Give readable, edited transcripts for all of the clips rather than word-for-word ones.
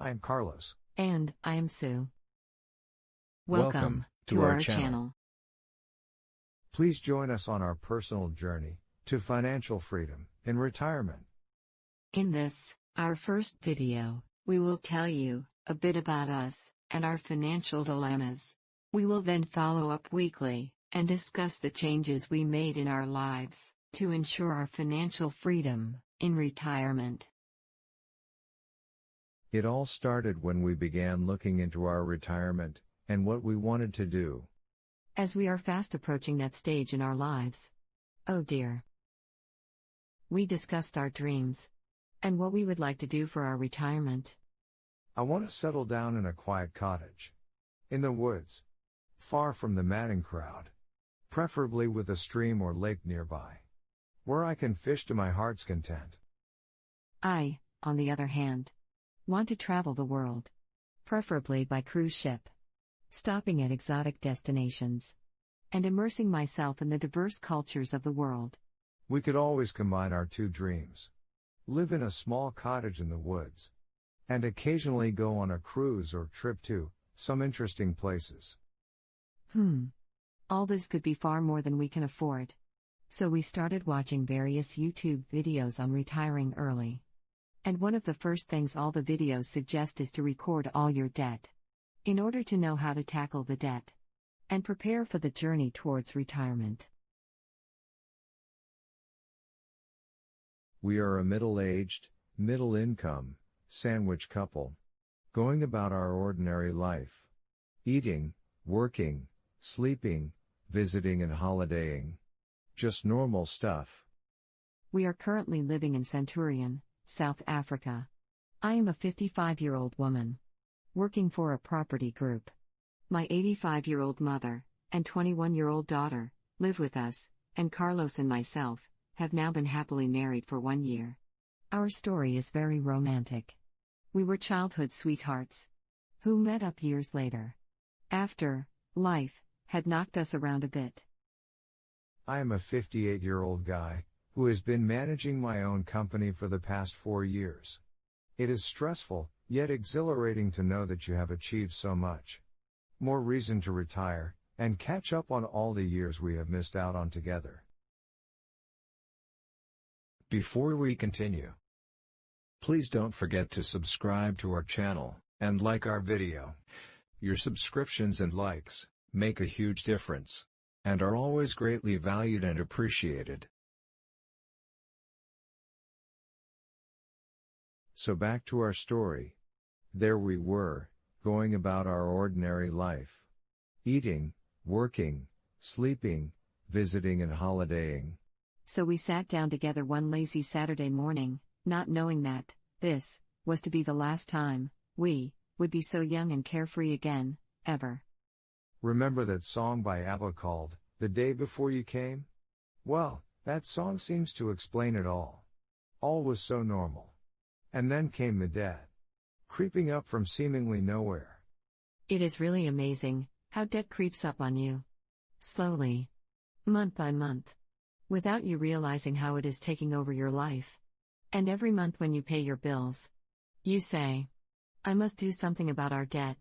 I am Carlos. And I am Sue. Welcome to our channel. Please join us on our personal journey to financial freedom in retirement. In this, our first video, we will tell you a bit about us and our financial dilemmas. We will then follow up weekly and discuss the changes we made in our lives to ensure our financial freedom in retirement. It all started when we began looking into our retirement and what we wanted to do. As we are fast approaching that stage in our lives. Oh dear. We discussed our dreams and what we would like to do for our retirement. I want to settle down in a quiet cottage. In the woods. Far from the madding crowd. Preferably with a stream or lake nearby. Where I can fish to my heart's content. I, on the other hand, want to travel the world. Preferably by cruise ship. Stopping at exotic destinations. And immersing myself in the diverse cultures of the world. We could always combine our two dreams. Live in a small cottage in the woods. And occasionally go on a cruise or trip to some interesting places. All this could be far more than we can afford. So we started watching various YouTube videos on retiring early. And one of the first things all the videos suggest is to record all your debt. In order to know how to tackle the debt. And prepare for the journey towards retirement. We are a middle-aged, middle-income, sandwich couple. Going about our ordinary life. Eating, working, sleeping, visiting and holidaying. Just normal stuff. We are currently living in Centurion, South Africa. I am a 55-year-old woman. Working for a property group. My 85-year-old mother, and 21-year-old daughter, live with us, and Carlos and myself, have now been happily married for 1 year. Our story is very romantic. We were childhood sweethearts. Who met up years later. After, life, had knocked us around a bit. I am a 58-year-old guy, who has been managing my own company for the past 4 years. It is stressful, yet exhilarating to know that you have achieved so much. More reason to retire, and catch up on all the years we have missed out on together. Before we continue, please don't forget to subscribe to our channel, and like our video. Your subscriptions and likes make a huge difference, and are always greatly valued and appreciated. So back to our story. There we were, going about our ordinary life. Eating, working, sleeping, visiting and holidaying. So we sat down together one lazy Saturday morning, not knowing that this was to be the last time we would be so young and carefree again, ever. Remember that song by ABBA called, "The Day Before You Came"? Well, that song seems to explain it all. All was so normal. And then came the debt. Creeping up from seemingly nowhere. It is really amazing how debt creeps up on you. Slowly. Month by month. Without you realizing how it is taking over your life. And every month when you pay your bills, you say, I must do something about our debt.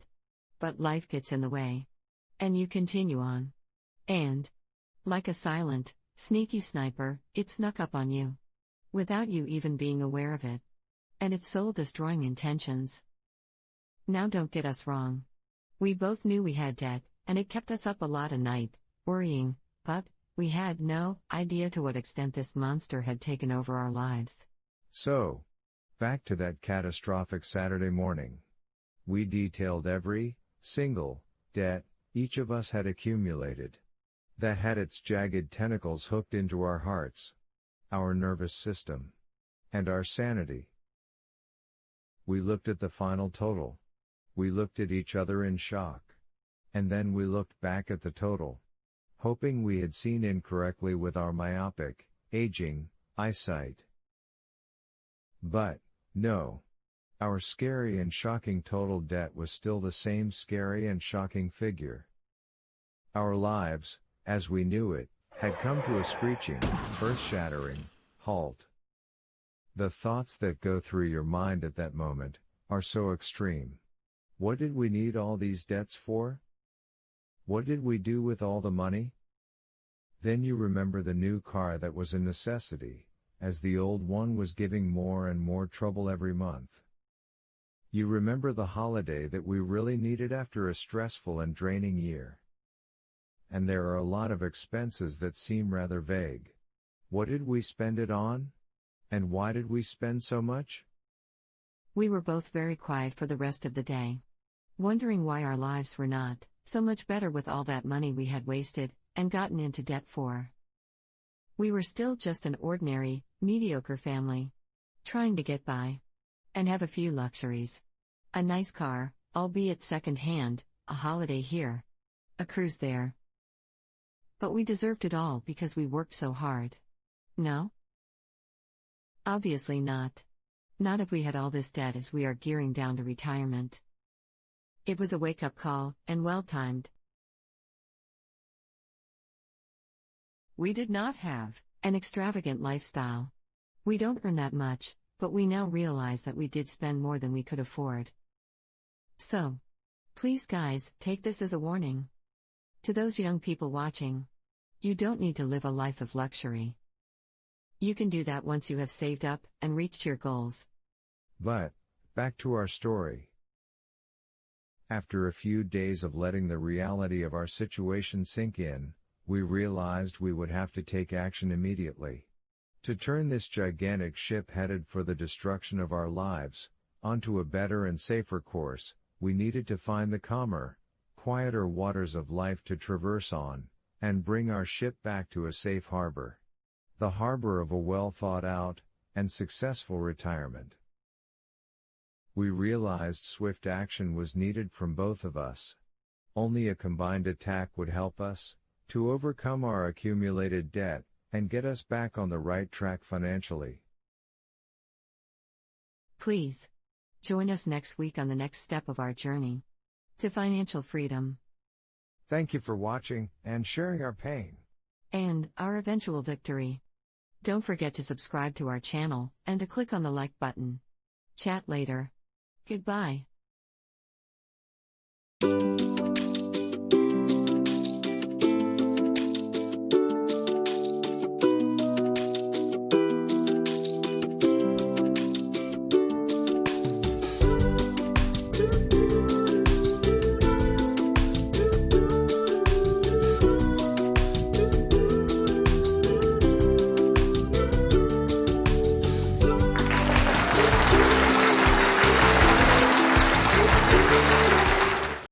But life gets in the way. And you continue on. And, like a silent, sneaky sniper, it snuck up on you. Without you even being aware of it. And its soul-destroying intentions. Now don't get us wrong. We both knew we had debt, and it kept us up a lot at night, worrying, but we had no idea to what extent this monster had taken over our lives. So, back to that catastrophic Saturday morning. We detailed every single debt each of us had accumulated. That had its jagged tentacles hooked into our hearts, our nervous system, and our sanity. We looked at the final total. We looked at each other in shock. And then we looked back at the total. Hoping we had seen incorrectly with our myopic, aging, eyesight. But, no. Our scary and shocking total debt was still the same scary and shocking figure. Our lives, as we knew it, had come to a screeching, earth-shattering halt. The thoughts that go through your mind at that moment are so extreme. What did we need all these debts for? What did we do with all the money? Then you remember the new car that was a necessity, as the old one was giving more and more trouble every month. You remember the holiday that we really needed after a stressful and draining year. And there are a lot of expenses that seem rather vague. What did we spend it on? And why did we spend so much? We were both very quiet for the rest of the day, wondering why our lives were not so much better with all that money we had wasted and gotten into debt for. We were still just an ordinary, mediocre family, trying to get by and have a few luxuries. A nice car, albeit second-hand, a holiday here, a cruise there. But we deserved it all because we worked so hard. No? Obviously not. Not if we had all this debt as we are gearing down to retirement. It was a wake-up call, and well-timed. We did not have an extravagant lifestyle. We don't earn that much, but we now realize that we did spend more than we could afford. So, please guys, take this as a warning. To those young people watching, you don't need to live a life of luxury. You can do that once you have saved up and reached your goals. But, back to our story. After a few days of letting the reality of our situation sink in, we realized we would have to take action immediately. To turn this gigantic ship headed for the destruction of our lives onto a better and safer course, we needed to find the calmer, quieter waters of life to traverse on, and bring our ship back to a safe harbor. The harbor of a well-thought-out and successful retirement. We realized swift action was needed from both of us. Only a combined attack would help us to overcome our accumulated debt and get us back on the right track financially. Please join us next week on the next step of our journey to financial freedom. Thank you for watching and sharing our pain And our eventual victory. Don't forget to subscribe to our channel and to click on the like button. Chat later. Goodbye.